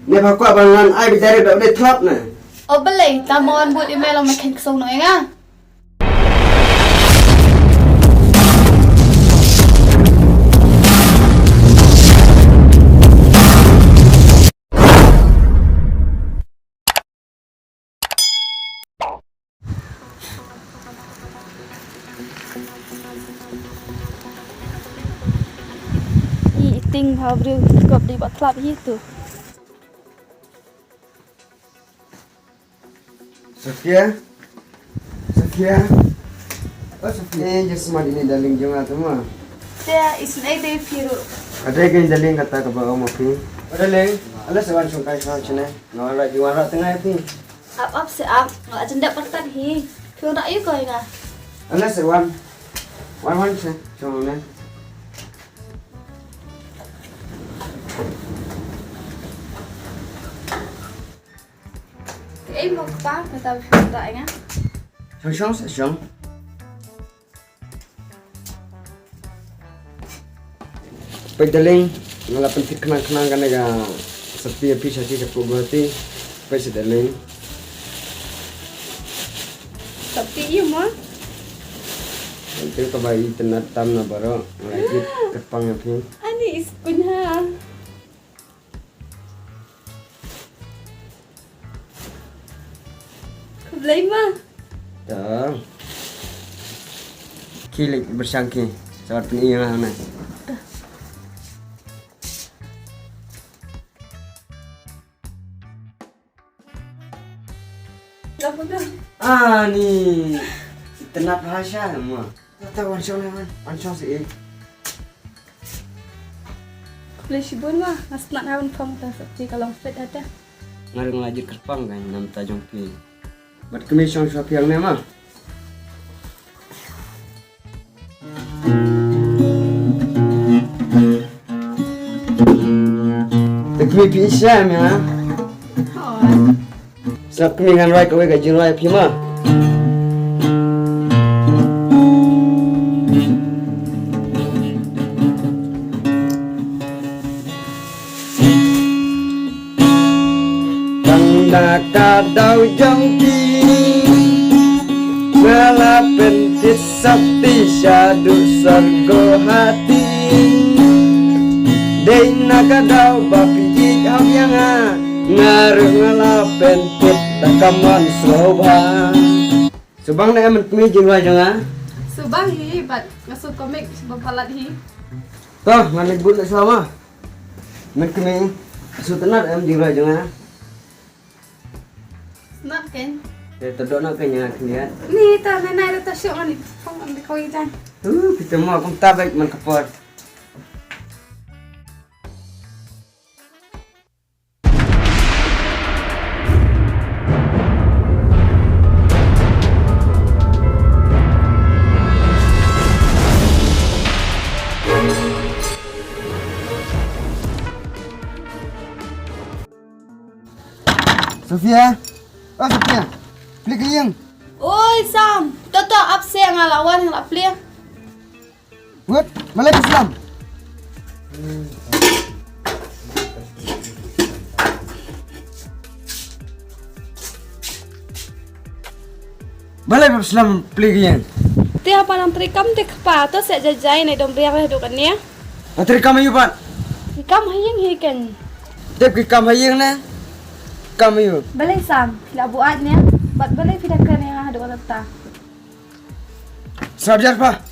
Ni aku abangan ai bicara dak boleh thlap na. Oh boleh, tamuan buat email orang makin kesong no ya. Ting habru kop di batlap itu. Sofia. Oh Sofia, je semua ini daling jema tu mah. Dia isnai deh firu. Ada yang daling kata ke bawa mapi. Ada leng. Ada sewan sungkai sah cina. Ngara juara tengah pi. Ap se ap, nggak cenda pertan hi. Firu nak yuk kau ingat. Ada sewan. Wan sih, cuma ni. Em mau apa? Kita firu tak ingat. Song. Pagdaling, ngalapan kenang kan naga sepi pisah sih sepuluh pesi daling. Tapi iya mah. Nanti kebayi tenat tam na baro lagi terpang api. Ani iskunya. Keblay mah. Dah. Kilik bersangki. Sawat ni iya mana. Ni tenat bahasa mah. Tahu wansong sih. Keblay sibun mah. Nasnak hawan pam tak seperti kalau fit ada. Ngareng lagi kerpang kan nam tajong pi. Bat kami song yang ni mah. Kami pisah ya. Sebab kami dengan rai kau gaji rai pi mah. Kadau jangki ngalapen sakti syadu sargo hati Deina kadau bapi jikau yang ngaruh ngalapen put takaman soban Subang na emen kami jingwa janga Subang hi, bat ngasut komik bapalat hi. Toh, nganik bud na sama Men kami sutenat em jingwa janga Nak kan? Terdok nak kanya kalian. Ni ta nenai ta syok ni. Phong ambil kau ijan. Kita mau aku tabek man kapor. Sofia. Oh Sofia. Beli kayang. Oi Sam, toto abse ngalawan ngalap plia. Buat, Malay Islam. Malay Islam beli kayang. Tiap palang trikam tik pa to se jajai nei dom riak le dukan ni. Atri kami yuban. Trikam hayang hiken. Tep kam hayang na. Kami yu. Balai Sam, la buat ni. Bat balai fidakan yang ada kata. Sabjar pa.